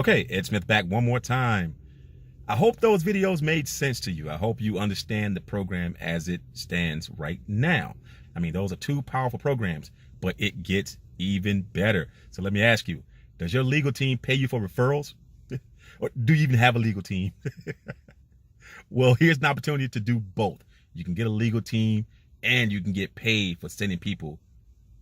Okay, Ed Smith back one more time. I hope those videos made sense to you. I hope you understand the program as it stands right now. I mean, those are two powerful programs, but it gets even better. So let me ask you, does your legal team pay you for referrals? Or do you even have a legal team? Well, here's an opportunity to do both. You can get a legal team and you can get paid for sending people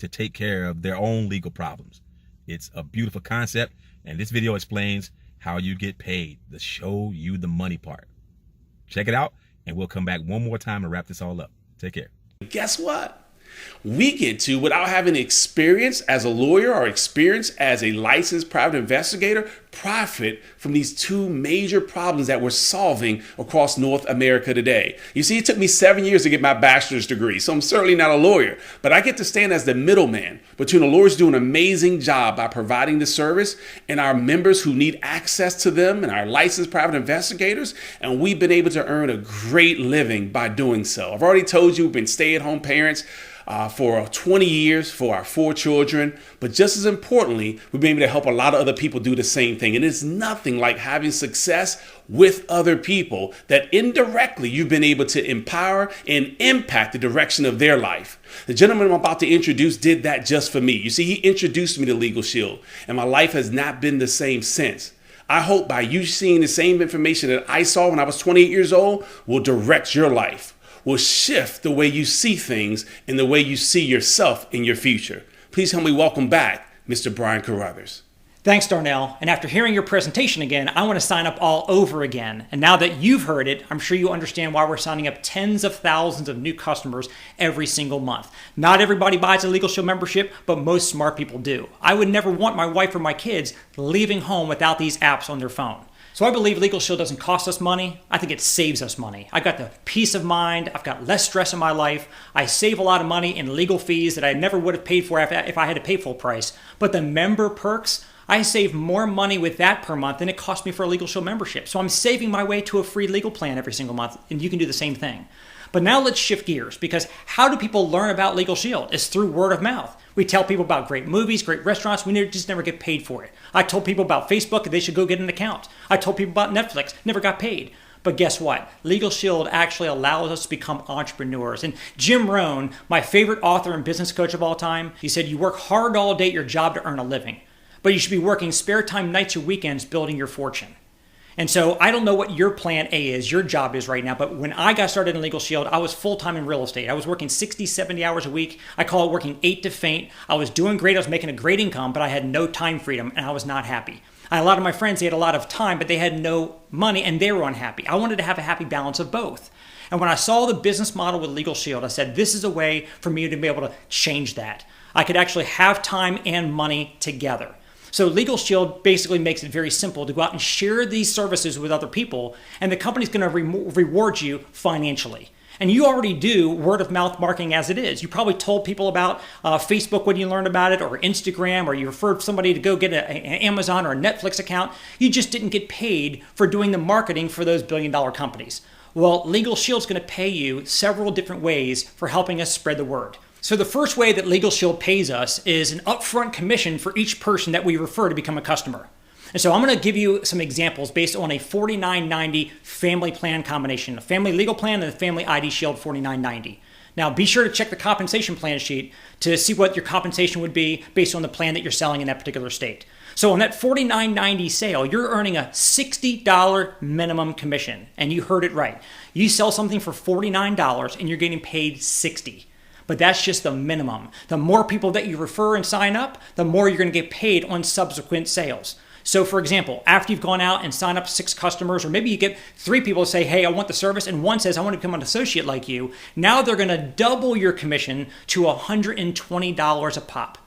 to take care of their own legal problems. It's a beautiful concept, and this video explains how you get paid, the show you the money part. Check it out, and we'll come back one more time and wrap this all up. Take care. Guess what? We get to, without having experience as a lawyer or experience as a licensed private investigator, profit from these two major problems that we're solving across North America today. You see, it took me 7 years to get my bachelor's degree, so I'm certainly not a lawyer, but I get to stand as the middleman between the lawyers doing an amazing job by providing the service and our members who need access to them and our licensed private investigators, and we've been able to earn a great living by doing so. I've already told you we've been stay-at-home parents for 20 years for our 4 children. But just as importantly, we've been able to help a lot of other people do the same thing. And it's nothing like having success with other people that indirectly you've been able to empower and impact the direction of their life. The gentleman I'm about to introduce did that just for me. You see, he introduced me to Legal Shield, and my life has not been the same since. I hope by you seeing the same information that I saw when I was 28 years old will direct your life, will shift the way you see things and the way you see yourself in your future. Please help me welcome back Mr. Brian Carruthers. Thanks, Darnell. And after hearing your presentation again, I want to sign up all over again. And now that you've heard it, I'm sure you understand why we're signing up tens of thousands of new customers every single month. Not everybody buys a Legal Shield membership, but most smart people do. I would never want my wife or my kids leaving home without these apps on their phone. So I believe Legal Shield doesn't cost us money. I think it saves us money. I've got the peace of mind. I've got less stress in my life. I save a lot of money in legal fees that I never would have paid for if I had to pay full price. But the member perks, I save more money with that per month than it cost me for a Legal Shield membership. So I'm saving my way to a free legal plan every single month, and you can do the same thing. But now let's shift gears, because how do people learn about Legal Shield? It's through word of mouth. We tell people about great movies, great restaurants. We just never get paid for it. I told people about Facebook, they should go get an account. I told people about Netflix, never got paid. But guess what? Legal Shield actually allows us to become entrepreneurs. And Jim Rohn, my favorite author and business coach of all time, he said, you work hard all day at your job to earn a living, but you should be working spare time nights or weekends building your fortune. And so I don't know what your plan A is, your job is right now, but when I got started in Legal Shield, I was full-time in real estate. I was working 60, 70 hours a week. I call it working 8 to faint. I was doing great. I was making a great income, but I had no time freedom, and I was not happy. I had a lot of my friends, they had a lot of time, but they had no money, and they were unhappy. I wanted to have a happy balance of both. And when I saw the business model with Legal Shield, I said, this is a way for me to be able to change that. I could actually have time and money together. So Legal Shield basically makes it very simple to go out and share these services with other people, and the company's going to reward you financially. And you already do word of mouth marketing as it is. You probably told people about Facebook when you learned about it, or Instagram, or you referred somebody to go get an Amazon or a Netflix account. You just didn't get paid for doing the marketing for those billion-dollar companies. Well, Legal Shield's going to pay you several different ways for helping us spread the word. So the first way that Legal Shield pays us is an upfront commission for each person that we refer to become a customer. And so I'm going to give you some examples based on a $49.90 family plan combination, a family legal plan and a family ID Shield $49.90. Now be sure to check the compensation plan sheet to see what your compensation would be based on the plan that you're selling in that particular state. So on that $49.90 sale, you're earning a $60 minimum commission. And you heard it right. You sell something for $49 and you're getting paid $60. But that's just the minimum. The more people that you refer and sign up, the more you're going to get paid on subsequent sales. So for example, after you've gone out and signed up 6 customers, or maybe you get 3 people to say, hey, I want the service, and one says, I want to become an associate like you, now they're going to double your commission to $120 a pop.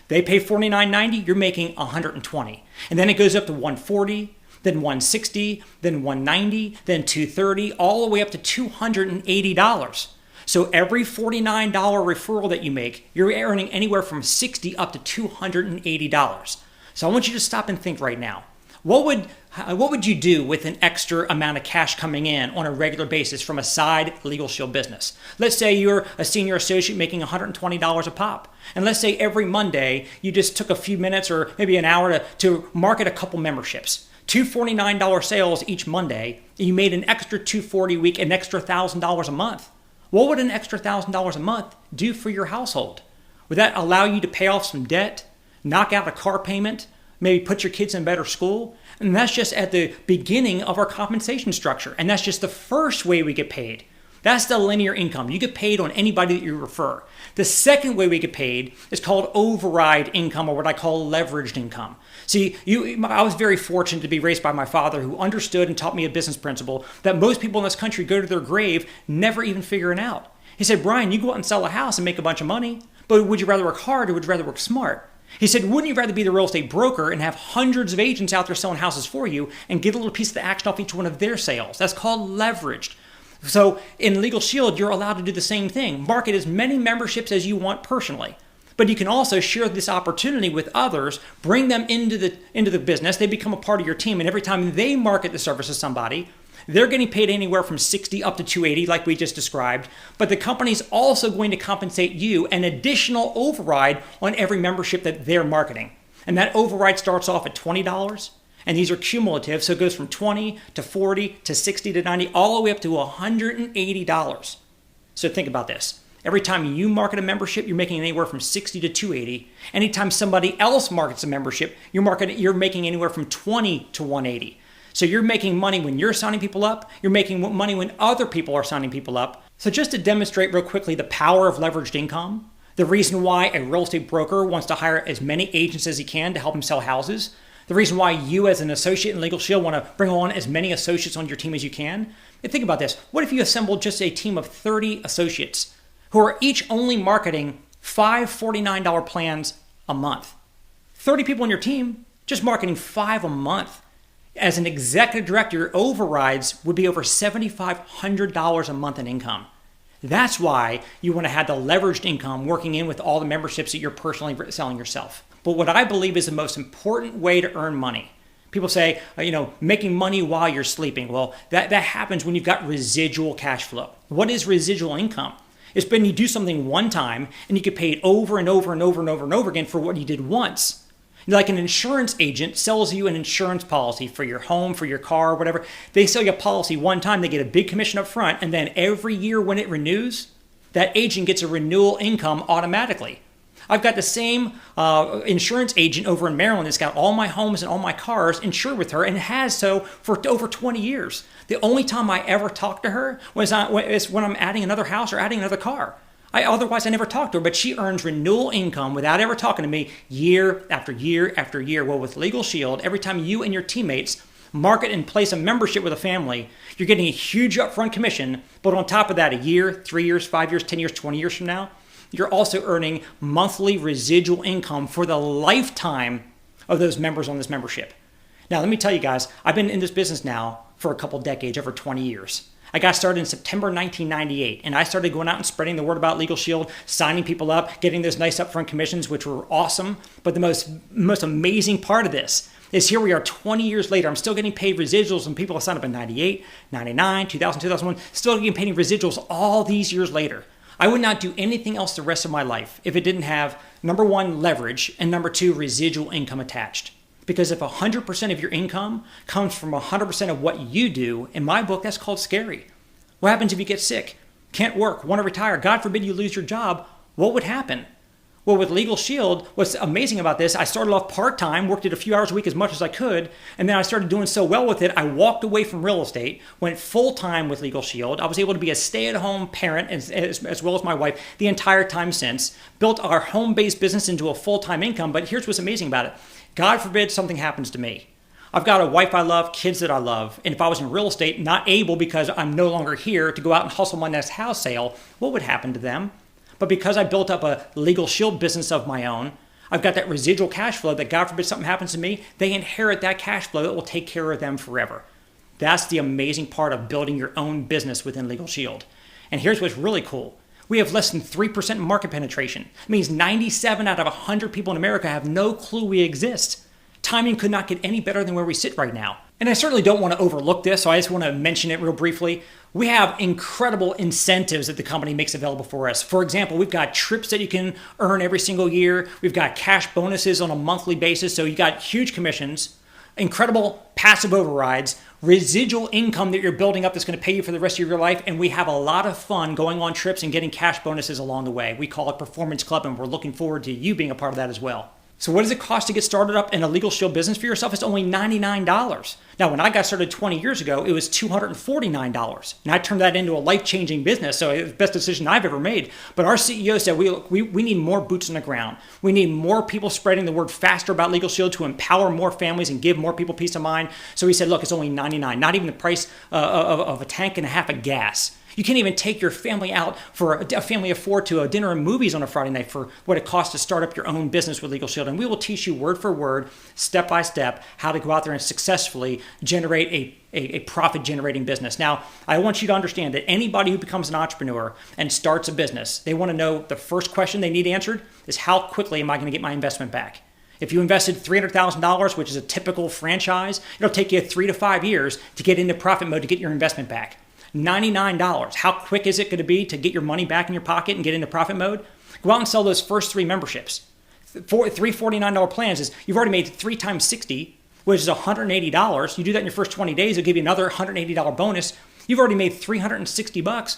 They pay $49.90, you're making $120. And then it goes up to $140, then $160, then $190, then $230, all the way up to $280. So every $49 referral that you make, you're earning anywhere from $60 up to $280. So I want you to stop and think right now. What would you do with an extra amount of cash coming in on a regular basis from a side Legal Shield business? Let's say you're a senior associate making $120 a pop. And let's say every Monday you just took a few minutes or maybe an hour to market a couple memberships. $249 sales each Monday. You made an extra $240 a week, an extra $1,000 a month. What would an extra $1,000 a month do for your household? Would that allow you to pay off some debt, knock out a car payment, maybe put your kids in better school? And that's just at the beginning of our compensation structure. And that's just the first way we get paid. That's the linear income. You get paid on anybody that you refer. The second way we get paid is called override income, or what I call leveraged income. See, I was very fortunate to be raised by my father, who understood and taught me a business principle that most people in this country go to their grave never even figuring out. He said, Brian, you go out and sell a house and make a bunch of money, but would you rather work hard or would you rather work smart? He said, wouldn't you rather be the real estate broker and have hundreds of agents out there selling houses for you and get a little piece of the action off each one of their sales? That's called leveraged. So in Legal Shield, you're allowed to do the same thing. Market as many memberships as you want personally. But you can also share this opportunity with others, bring them into the business. They become a part of your team. And every time they market the service to somebody, they're getting paid anywhere from $60 up to $280, like we just described. But the company's also going to compensate you an additional override on every membership that they're marketing. And that override starts off at $20. And these are cumulative. So it goes from $20 to $40 to $60 to $90, all the way up to $180. So think about this. Every time you market a membership, you're making anywhere from $60 to $280. Anytime somebody else markets a membership, you're making anywhere from $20 to $180. So you're making money when you're signing people up. You're making money when other people are signing people up. So just to demonstrate real quickly the power of leveraged income, the reason why a real estate broker wants to hire as many agents as he can to help him sell houses, the reason why you as an associate in Legal Shield want to bring on as many associates on your team as you can. And think about this. What if you assembled just a team of 30 associates who are each only marketing 5 $49 plans a month? 30 people on your team, just marketing 5 a month. As an executive director, your overrides would be over $7,500 a month in income. That's why you want to have the leveraged income working in with all the memberships that you're personally selling yourself. But what I believe is the most important way to earn money. People say, making money while you're sleeping. Well, that happens when you've got residual cash flow. What is residual income? It's when you do something one time and you get paid over and over and over and over and over again for what you did once. Like an insurance agent sells you an insurance policy for your home, for your car, whatever. They sell you a policy one time, they get a big commission up front, and then every year when it renews, that agent gets a renewal income automatically. I've got the same insurance agent over in Maryland that's got all my homes and all my cars insured with her and has so for over 20 years. The only time I ever talked to her is when I'm adding another house or adding another car. Otherwise, I never talked to her, but she earns renewal income without ever talking to me year after year after year. Well, with Legal Shield, every time you and your teammates market and place a membership with a family, you're getting a huge upfront commission. But on top of that, a year, 3 years, 5 years, 10 years, 20 years from now, you're also earning monthly residual income for the lifetime of those members on this membership. Now, let me tell you guys, I've been in this business now for a couple decades, over 20 years. I got started in September 1998, and I started going out and spreading the word about Legal Shield, signing people up, getting those nice upfront commissions, which were awesome. But the most amazing part of this is here we are 20 years later. I'm still getting paid residuals when people signed up in 98, 99, 2000, 2001, still getting paid residuals all these years later. I would not do anything else the rest of my life if it didn't have, number one, leverage, and number two, residual income attached. Because if 100% of your income comes from 100% of what you do, in my book, that's called scary. What happens if you get sick, can't work, want to retire, God forbid you lose your job? What would happen? Well, with Legal Shield, what's amazing about this, I started off part-time, worked it a few hours a week as much as I could, and then I started doing so well with it, I walked away from real estate, went full-time with Legal Shield. I was able to be a stay-at-home parent as well as my wife the entire time since, built our home-based business into a full-time income, but here's what's amazing about it. God forbid something happens to me. I've got a wife I love, kids that I love, and if I was in real estate, not able because I'm no longer here to go out and hustle my next house sale, what would happen to them? But because I built up a Legal Shield business of my own, I've got that residual cash flow that God forbid something happens to me, they inherit that cash flow that will take care of them forever. That's the amazing part of building your own business within Legal Shield. And here's what's really cool. We have less than 3% market penetration. It means 97 out of 100 people in America have no clue we exist. timing could not get any better than where we sit right now. And I certainly don't want to overlook this, so I just want to mention it real briefly. We have incredible incentives that the company makes available for us. For example, we've got trips that you can earn every single year. We've got cash bonuses on a monthly basis, so you got huge commissions, incredible passive overrides, residual income that you're building up that's going to pay you for the rest of your life, and we have a lot of fun going on trips and getting cash bonuses along the way. We call it Performance Club, and we're looking forward to you being a part of that as well. So what does it cost to get started up in a Legal Shield business for yourself? It's only $99. Now, when I got started 20 years ago, it was $249. And I turned that into a life-changing business, so it was the best decision I've ever made. But our CEO said, we need more boots on the ground. We need more people spreading the word faster about Legal Shield to empower more families and give more people peace of mind. So he said, look, it's only $99, not even the price of a tank and a half of gas. You can't even take your family out for a family of four to a dinner and movies on a Friday night for what it costs to start up your own business with Legal Shield. And we will teach you word for word, step by step, how to go out there and successfully generate a profit-generating business. Now, I want you to understand that anybody who becomes an entrepreneur and starts a business, they want to know the first question they need answered is how quickly am I going to get my investment back? If you invested $300,000, which is a typical franchise, it'll take you 3 to 5 years to get into profit mode to get your investment back. $99. How quick is it going to be to get your money back in your pocket and get into profit mode? Go out and sell those first 3 memberships. 3 $49 plans is you've already made 3 times 60, which is $180. You do that in your first 20 days, it'll give you another $180 bonus. You've already made $360.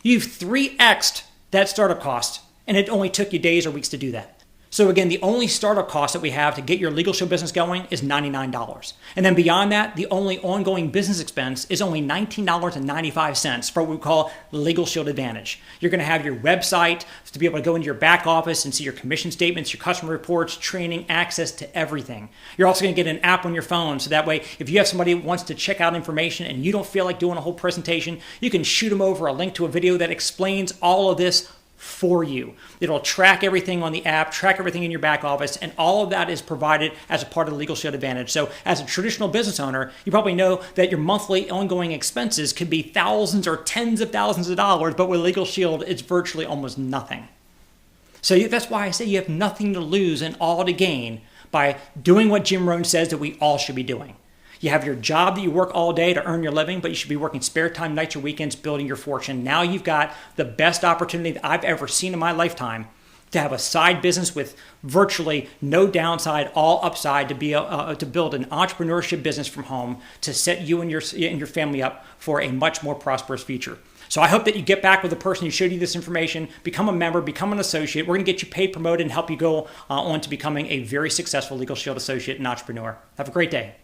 You've 3x'd that startup cost, and it only took you days or weeks to do that. So again, the only startup cost that we have to get your Legal Shield business going is $99. And then beyond that, the only ongoing business expense is only $19.95 for what we call Legal Shield Advantage. You're going to have your website to be able to go into your back office and see your commission statements, your customer reports, training, access to everything. You're also going to get an app on your phone, so that way if you have somebody who wants to check out information and you don't feel like doing a whole presentation, you can shoot them over a link to a video that explains all of this for you. It'll track everything on the app, track everything in your back office, and all of that is provided as a part of the Legal Shield Advantage. So as a traditional business owner, you probably know that your monthly ongoing expenses could be thousands or tens of thousands of dollars, but with Legal Shield, it's virtually almost nothing. So that's why I say you have nothing to lose and all to gain by doing what Jim Rohn says that we all should be doing. You have your job that you work all day to earn your living, but you should be working spare time, nights or weekends, building your fortune. Now you've got the best opportunity that I've ever seen in my lifetime to have a side business with virtually no downside, all upside, to build an entrepreneurship business from home to set you and your family up for a much more prosperous future. So I hope that you get back with the person who showed you this information, become a member, become an associate. We're going to get you paid, promoted, and help you go on to becoming a very successful Legal Shield associate and entrepreneur. Have a great day.